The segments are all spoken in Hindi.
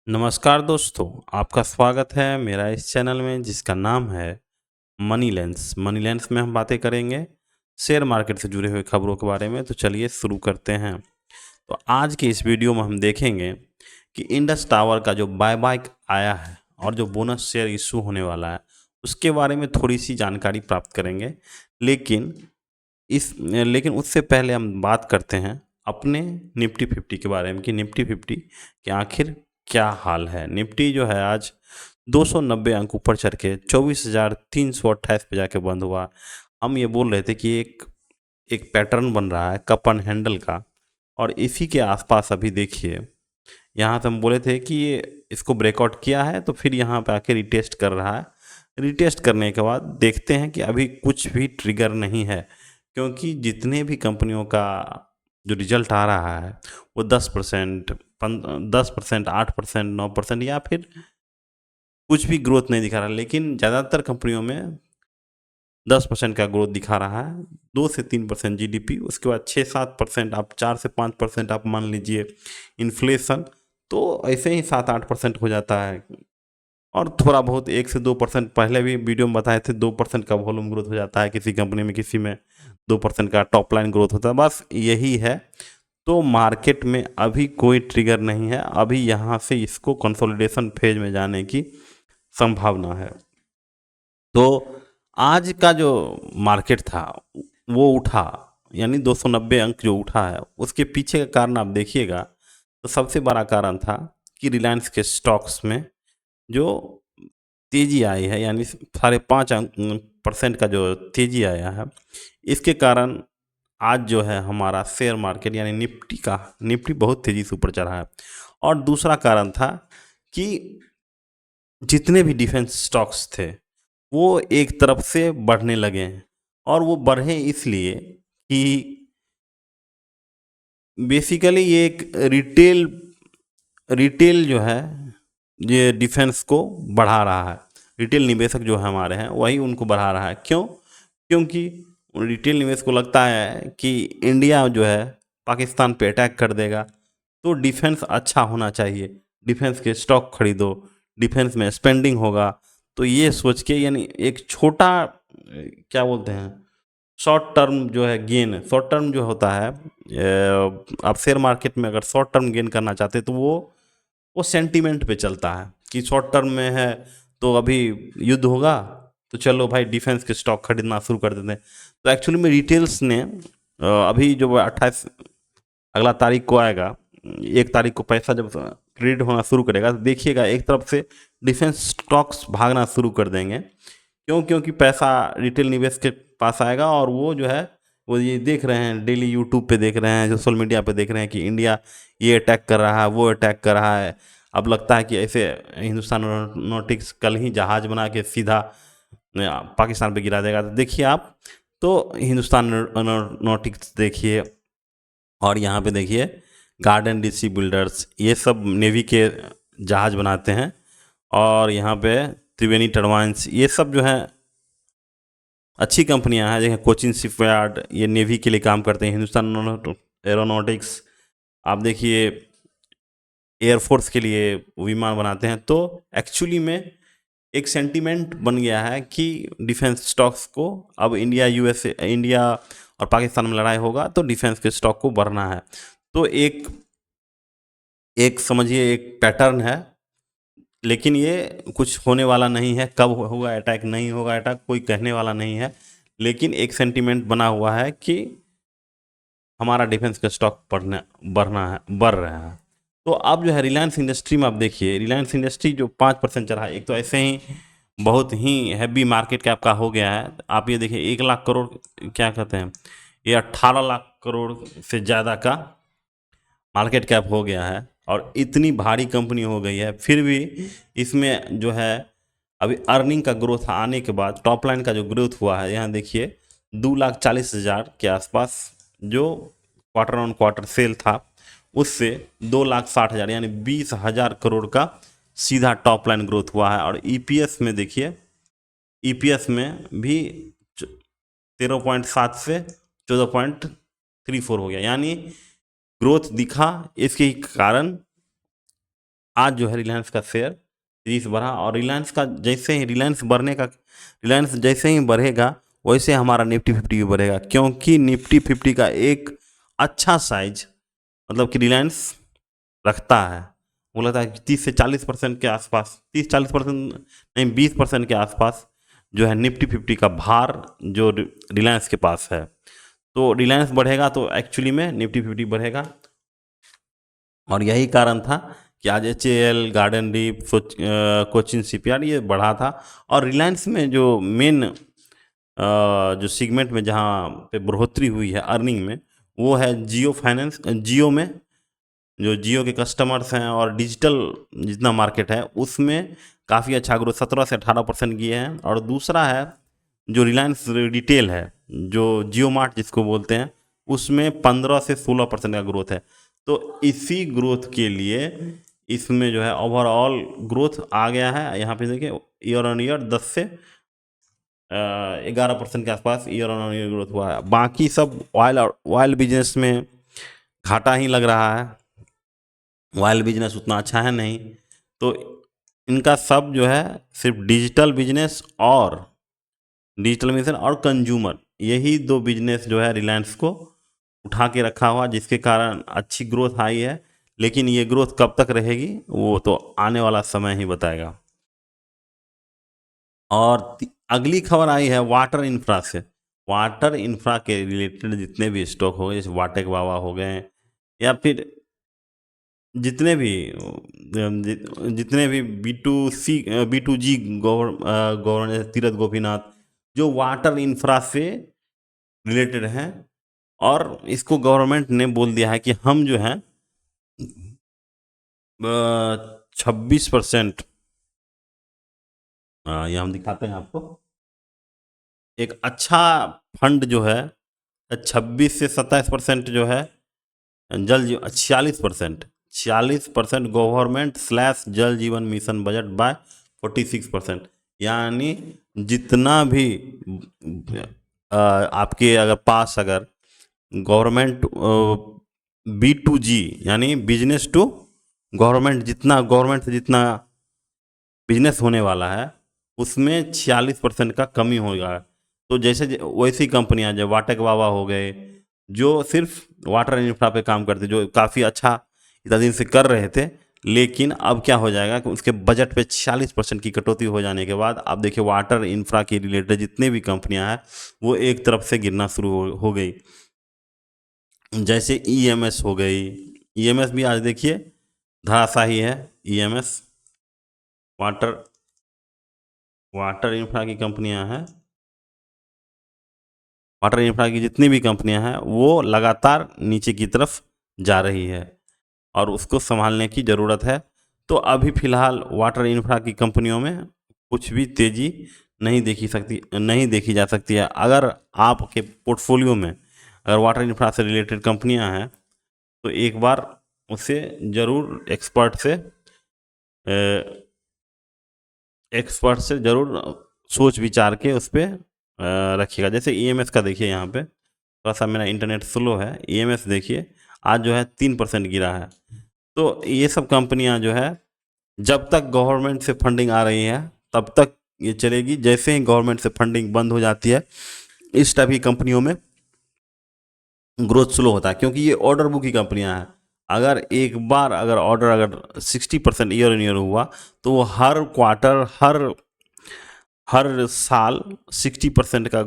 नमस्कार दोस्तों, आपका स्वागत है मेरा इस चैनल में जिसका नाम है मनी लेंस। मनी लेंस में हम बातें करेंगे शेयर मार्केट से जुड़े हुए खबरों के बारे में। तो चलिए शुरू करते हैं। तो आज के इस वीडियो में हम देखेंगे कि इंडस टावर का जो बायबैक आया है और जो बोनस शेयर इशू होने वाला है उसके बारे में थोड़ी सी जानकारी प्राप्त करेंगे। लेकिन लेकिन उससे पहले हम बात करते हैं अपने निफ्टी 50 के बारे में कि निफ्टी 50 के आखिर क्या हाल है। निफ्टी जो है आज 290 अंक ऊपर चढ़ के 24,328 पे जाके बंद हुआ। हम ये बोल रहे थे कि एक एक पैटर्न बन रहा है कप एंड हैंडल का, और इसी के आसपास अभी देखिए यहाँ से हम बोले थे कि ये इसको ब्रेकआउट किया है तो फिर यहाँ पे आके रिटेस्ट कर रहा है। रिटेस्ट करने के बाद देखते हैं कि अभी कुछ भी ट्रिगर नहीं है, क्योंकि जितने भी कंपनियों का जो रिजल्ट आ रहा है वो 10%, 10%, 8%, 9% या फिर कुछ भी ग्रोथ नहीं दिखा रहा। लेकिन ज़्यादातर कंपनियों में 10% का ग्रोथ दिखा रहा है, 2 से 3% जीडीपी, उसके बाद 6-7%, आप 4 से 5% आप मान लीजिए इन्फ्लेशन, तो ऐसे ही 7-8% हो जाता है। और थोड़ा बहुत 1 से 2%, पहले भी वीडियो में बताए थे 2% का वॉल्यूम ग्रोथ हो जाता है किसी कंपनी में, किसी में 2% का टॉप लाइन ग्रोथ होता है, बस यही है। तो मार्केट में अभी कोई ट्रिगर नहीं है, अभी यहाँ से इसको कंसोलिडेशन फेज में जाने की संभावना है। तो आज का जो मार्केट था वो उठा, यानी 290 अंक जो उठा है उसके पीछे का कारण आप देखिएगा तो सबसे बड़ा कारण था कि रिलायंस के स्टॉक्स में जो तेजी आई है, यानी 5.5% का जो तेजी आया है, इसके कारण आज जो है हमारा शेयर मार्केट यानी निफ्टी बहुत तेज़ी से ऊपर चढ़ा है। और दूसरा कारण था कि जितने भी डिफेंस स्टॉक्स थे वो एक तरफ से बढ़ने लगे हैं, और वो बढ़े इसलिए कि बेसिकली ये एक रिटेल रिटेल जो है ये डिफेंस को बढ़ा रहा है। रिटेल निवेशक जो हमारे हैं वही उनको बढ़ा रहा है। क्यों? क्योंकि रिटेल निवेश को लगता है कि इंडिया जो है पाकिस्तान पे अटैक कर देगा, तो डिफेंस अच्छा होना चाहिए, डिफेंस के स्टॉक खरीदो, डिफेंस में स्पेंडिंग होगा। तो ये सोच के, यानी एक छोटा क्या बोलते हैं, शॉर्ट टर्म जो है गेन, शॉर्ट टर्म जो होता है, आप शेयर मार्केट में अगर शॉर्ट टर्म गेन करना चाहते हैं तो वो सेंटीमेंट पे चलता है कि शॉर्ट टर्म में है तो अभी युद्ध होगा तो चलो भाई डिफेंस के स्टॉक खरीदना शुरू कर देते हैं। तो एक्चुअली में रिटेल्स ने अभी जो 28 अगला तारीख को आएगा, 1 तारीख को पैसा जब क्रेडिट होना शुरू करेगा तो देखिएगा एक तरफ से डिफेंस स्टॉक्स भागना शुरू कर देंगे। क्यों? क्योंकि पैसा रिटेल निवेश के पास आएगा, और वो जो है वो ये देख रहे हैं, डेली यूट्यूब पे देख रहे हैं, सोशल मीडिया पे देख रहे हैं कि इंडिया ये अटैक कर रहा है, वो अटैक कर रहा है। अब लगता है कि ऐसे हिंदुस्तान एरोनॉटिक्स कल ही जहाज बना के सीधा पाकिस्तान पे गिरा देगा। तो देखिए आप, तो हिंदुस्तान एरोनॉटिक्स देखिए, और यहाँ पे देखिए गार्डन डीसी बिल्डर्स, ये सब नेवी के जहाज बनाते हैं। और यहाँ पे त्रिवेणी टरबाइन्स, ये सब जो है अच्छी कंपनियां हैं। जैसे कोचिन शिपयार्ड, ये नेवी के लिए काम करते हैं। हिंदुस्तान एरोनॉटिक्स आप देखिए एयरफोर्स के लिए विमान बनाते हैं। तो एक्चुअली में एक सेंटीमेंट बन गया है कि डिफेंस स्टॉक्स को अब इंडिया और पाकिस्तान में लड़ाई होगा तो डिफेंस के स्टॉक को बढ़ना है। तो एक एक समझिए एक पैटर्न है, लेकिन ये कुछ होने वाला नहीं है। कब होगा अटैक, नहीं होगा अटैक, कोई कहने वाला नहीं है। लेकिन एक सेंटीमेंट बना हुआ है कि हमारा डिफेंस का स्टॉक बढ़ रहा है। तो अब जो है रिलायंस इंडस्ट्री में आप देखिए, रिलायंस इंडस्ट्री जो 5% चढ़ा है, एक तो ऐसे ही बहुत ही हैवी मार्केट कैप का हो गया है। आप ये देखिए 1 लाख करोड़, क्या कहते हैं, ये 18 लाख करोड़ से ज़्यादा का मार्केट कैप हो गया है, और इतनी भारी कंपनी हो गई है। फिर भी इसमें जो है अभी अर्निंग का ग्रोथ आने के बाद टॉप लाइन का जो ग्रोथ हुआ है, यहाँ देखिए 2,40,000 के आसपास जो क्वार्टर ऑन क्वार्टर सेल था, उससे 2,60,000 यानी 20,000 करोड़ का सीधा टॉप लाइन ग्रोथ हुआ है। और ईपीएस में देखिए, ईपीएस में भी 13.7 से 14.34 हो गया, यानी ग्रोथ दिखा। इसके कारण आज जो है रिलायंस का शेयर 30 बढ़ा, और रिलायंस का जैसे ही रिलायंस जैसे ही बढ़ेगा वैसे हमारा निफ्टी 50 भी बढ़ेगा, क्योंकि निफ्टी 50 का एक अच्छा साइज मतलब कि रिलायंस रखता है। वो लगता है 30 से 40% के आसपास, 30-40% नहीं 20% के आसपास जो है निफ्टी 50 का भार जो रिलायंस के पास है। तो रिलायंस बढ़ेगा तो एक्चुअली में निफ्टी 50 बढ़ेगा, और यही कारण था कि आज HAL, garden reef, Cochin shipyard ये बढ़ा था। और रिलायंस में जो मेन जो सेगमेंट में जहाँ पे बढ़ोतरी हुई है अर्निंग में, वो है जियो फाइनेंस, जियो में जो जियो के कस्टमर्स हैं, और डिजिटल जितना मार्केट है उसमें काफ़ी अच्छा ग्रोथ 17 से 18% किए हैं। और दूसरा है जो रिलायंस रिटेल है, जो जियो मार्ट जिसको बोलते हैं, उसमें 15 से 16% का ग्रोथ है। तो इसी ग्रोथ के लिए इसमें जो है ओवरऑल ग्रोथ आ गया है। यहाँ पे देखिए ईयर ऑन ईयर 10 से 11% के आसपास ईयर ऑन ईयर ग्रोथ हुआ है। बाकी सब ऑयल बिजनेस में घाटा ही लग रहा है, ऑयल बिजनेस उतना अच्छा है नहीं। तो इनका सब जो है सिर्फ डिजिटल मिशन और कंज्यूमर, यही दो बिजनेस जो है रिलायंस को उठा के रखा हुआ, जिसके कारण अच्छी ग्रोथ आई है। लेकिन ये ग्रोथ कब तक रहेगी वो तो आने वाला समय ही बताएगा। और अगली खबर आई है वाटर इंफ्रा से। वाटर इंफ्रा के रिलेटेड जितने भी स्टॉक हो गए, जैसे वाटेक वावा हो गए, या फिर जितने भी जितने भी B2G गवर्नर तीरथ गोपीनाथ, जो वाटर इंफ्रा से रिलेटेड हैं, और इसको गवर्नमेंट ने बोल दिया है कि हम जो है 26%, ये हम दिखाते हैं आपको, एक अच्छा फंड जो है 26 से 27% जो है 46% गवर्नमेंट / जल जीवन मिशन बजट बाय 46%। यानी जितना भी आपके अगर पास अगर गवर्नमेंट B2G यानी बिजनेस टू गवर्नमेंट, जितना गवर्नमेंट से जितना बिजनेस होने वाला है उसमें 46% का कमी होगा। तो जैसे वैसी कंपनियां जो वाटेक वावा हो गए, जो सिर्फ वाटर इंफ्रा पे काम करते, जो काफ़ी अच्छा इतना दिन से कर रहे थे, लेकिन अब क्या हो जाएगा कि उसके बजट पे 46% की कटौती हो जाने के बाद आप देखिए वाटर इंफ्रा के रिलेटेड जितने भी कंपनियां हैं वो एक तरफ से गिरना शुरू हो गई। जैसे EMS हो गई, EMS भी आज देखिए धराशाही है। EMS वाटर इंफ्रा की कंपनियां हैं, वाटर इंफ्रा की जितनी भी कंपनियां हैं वो लगातार नीचे की तरफ जा रही है, और उसको संभालने की ज़रूरत है। तो अभी फ़िलहाल वाटर इंफ्रा की कंपनियों में कुछ भी तेज़ी नहीं देखी जा सकती है। अगर आपके पोर्टफोलियो में अगर वाटर इंफ्रा से रिलेटेड कंपनियां हैं तो एक बार उसे ज़रूर एक्सपर्ट से ज़रूर सोच विचार के उस पर रखिएगा। जैसे EMS का देखिए, यहाँ पे थोड़ा सा मेरा इंटरनेट स्लो है। EMS देखिए आज जो है 3% गिरा है। तो ये सब कंपनियां जो है जब तक गवर्नमेंट से फंडिंग आ रही है तब तक ये चलेगी। जैसे ही गवर्नमेंट से फंडिंग बंद हो जाती है इस टाइप की कंपनियों में ग्रोथ स्लो होता है, क्योंकि ये ऑर्डर बुक की कंपनियां हैं। अगर एक बार अगर 60% ईयर इन ईयर हुआ तो वो हर क्वार्टर हर साल 60% का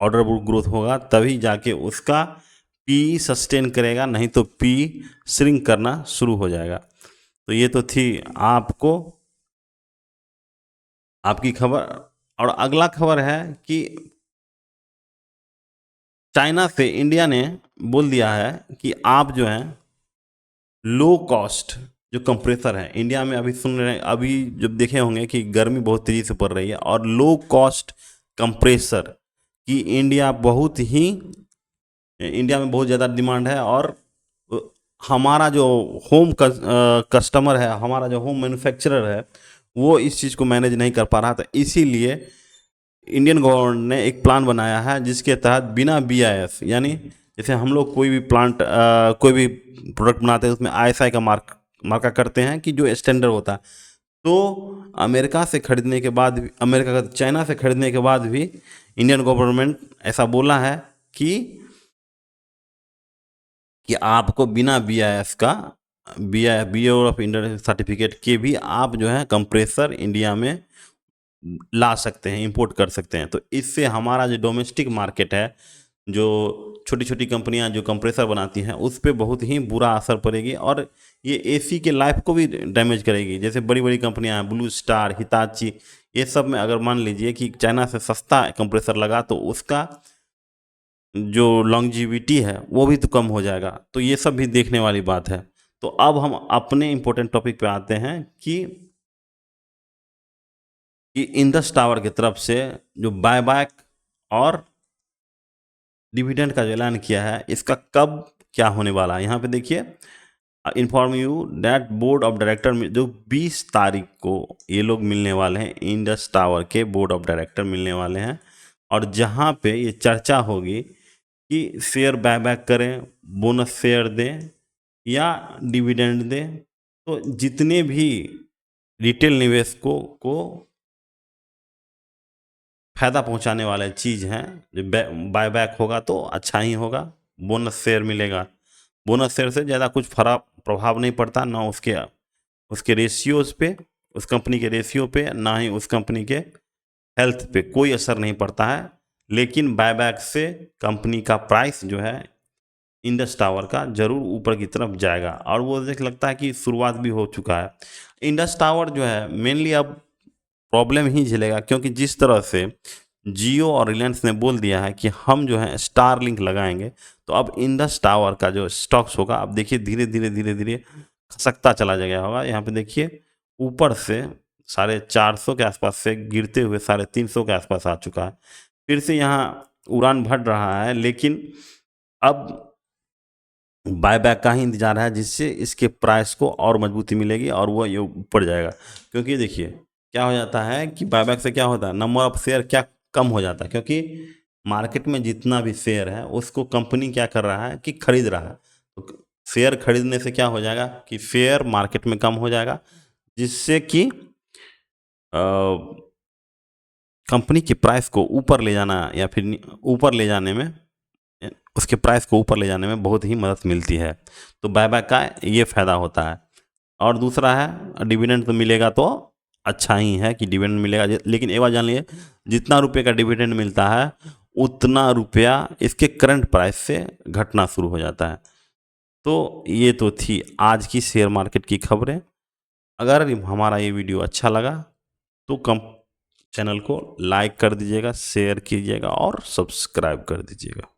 ऑर्डर बुक ग्रोथ होगा, तभी जाके उसका PE सस्टेन करेगा, नहीं तो PE श्रिंक करना शुरू हो जाएगा। तो ये तो थी आपकी खबर। और अगला खबर है कि चाइना से इंडिया ने बोल दिया है कि आप जो है लो कॉस्ट जो कंप्रेसर है इंडिया में, अभी सुन रहे हैं, अभी जब देखे होंगे कि गर्मी बहुत तेज़ी से पड़ रही है, और लो कॉस्ट कंप्रेसर की इंडिया में बहुत ज़्यादा डिमांड है। और हमारा जो होम कस्टमर है, हमारा जो होम मैन्युफैक्चरर है, वो इस चीज़ को मैनेज नहीं कर पा रहा था। इसीलिए इंडियन गवर्नमेंट ने एक प्लान बनाया है जिसके तहत बिना BIS, यानी जैसे हम लोग कोई भी प्रोडक्ट बनाते हैं उसमें ISI का मार्क मार्का करते हैं कि जो स्टैंडर्ड होता है। तो अमेरिका से खरीदने के बाद भी, अमेरिका का चाइना से खरीदने के बाद भी इंडियन गवर्नमेंट ऐसा बोला है कि आपको बिना BIS का, बियर ऑफ इंडियन सर्टिफिकेट के भी आप जो है कंप्रेसर इंडिया में ला सकते हैं, इंपोर्ट कर सकते हैं। तो इससे हमारा जो डोमेस्टिक मार्केट है, जो छोटी छोटी कंपनियां जो कंप्रेसर बनाती हैं, उस पर बहुत ही बुरा असर पड़ेगी और ये AC के लाइफ को भी डैमेज करेगी। जैसे बड़ी बड़ी कंपनियां हैं, ब्लू स्टार, हिताची, ये सब में अगर मान लीजिए कि चाइना से सस्ता कंप्रेसर लगा तो उसका जो लॉन्जिविटी है वो भी तो कम हो जाएगा। तो ये सब भी देखने वाली बात है। तो अब हम अपने इम्पोर्टेंट टॉपिक पे आते हैं कि इंडस टावर की तरफ से जो बायबैक और डिविडेंड का जो ऐलान किया है, इसका कब क्या होने वाला है। यहाँ पे देखिए, inform you that board of director में जो 20 तारीख को ये लोग मिलने वाले हैं, इंडस टावर के बोर्ड ऑफ डायरेक्टर मिलने वाले हैं, और जहाँ पे ये चर्चा होगी कि शेयर बायबैक करें, बोनस शेयर दें या डिविडेंड दें। तो जितने भी रिटेल निवेशकों को फायदा पहुंचाने वाले चीज़ हैं, जो बायबैक होगा तो अच्छा ही होगा, बोनस शेयर मिलेगा। बोनस शेयर से ज़्यादा कुछ फर्क प्रभाव नहीं पड़ता, ना उसके रेशियोज पे, उस कंपनी के रेशियो पे, ना ही उस कंपनी के हेल्थ पे कोई असर नहीं पड़ता है। लेकिन बायबैक से कंपनी का प्राइस जो है इंडस टावर का जरूर ऊपर की तरफ जाएगा, और वो देख लगता है कि शुरुआत भी हो चुका है। इंडस टावर जो है मेनली अब प्रॉब्लम ही झेलेगा, क्योंकि जिस तरह से जियो और रिलायंस ने बोल दिया है कि हम जो है स्टारलिंक लगाएंगे, तो अब इंडस टावर का जो स्टॉक्स होगा, अब देखिए धीरे धीरे खसकता चला जाएगा होगा। यहाँ पे देखिए ऊपर से 450 के आसपास से गिरते हुए 350 के आसपास आ चुका है, फिर से यहाँ उड़ान भर रहा है। लेकिन अब बायबैक का ही इंतजार है, जिससे इसके प्राइस को और मजबूती मिलेगी और वो ये ऊपर जाएगा। क्योंकि देखिए क्या हो जाता है कि बायबैक से क्या होता है, नंबर ऑफ शेयर क्या कम हो जाता है, क्योंकि मार्केट में जितना भी शेयर है उसको कंपनी क्या कर रहा है कि खरीद रहा है। तो शेयर खरीदने से क्या हो जाएगा कि शेयर मार्केट में कम हो जाएगा, जिससे कि कंपनी के प्राइस को ऊपर ले जाना या फिर ऊपर ले जाने में, उसके प्राइस को ऊपर ले जाने में बहुत ही मदद मिलती है। तो बायबैक का ये फ़ायदा होता है। और दूसरा है डिविडेंड तो मिलेगा, तो अच्छा ही है कि डिविडेंड मिलेगा। लेकिन एक बात जान लिए, जितना रुपये का डिविडेंड मिलता है उतना रुपया इसके करंट प्राइस से घटना शुरू हो जाता है। तो ये तो थी आज की शेयर मार्केट की खबरें। अगर हमारा ये वीडियो अच्छा लगा तो चैनल को लाइक कर दीजिएगा, शेयर कीजिएगा और सब्सक्राइब कर दीजिएगा।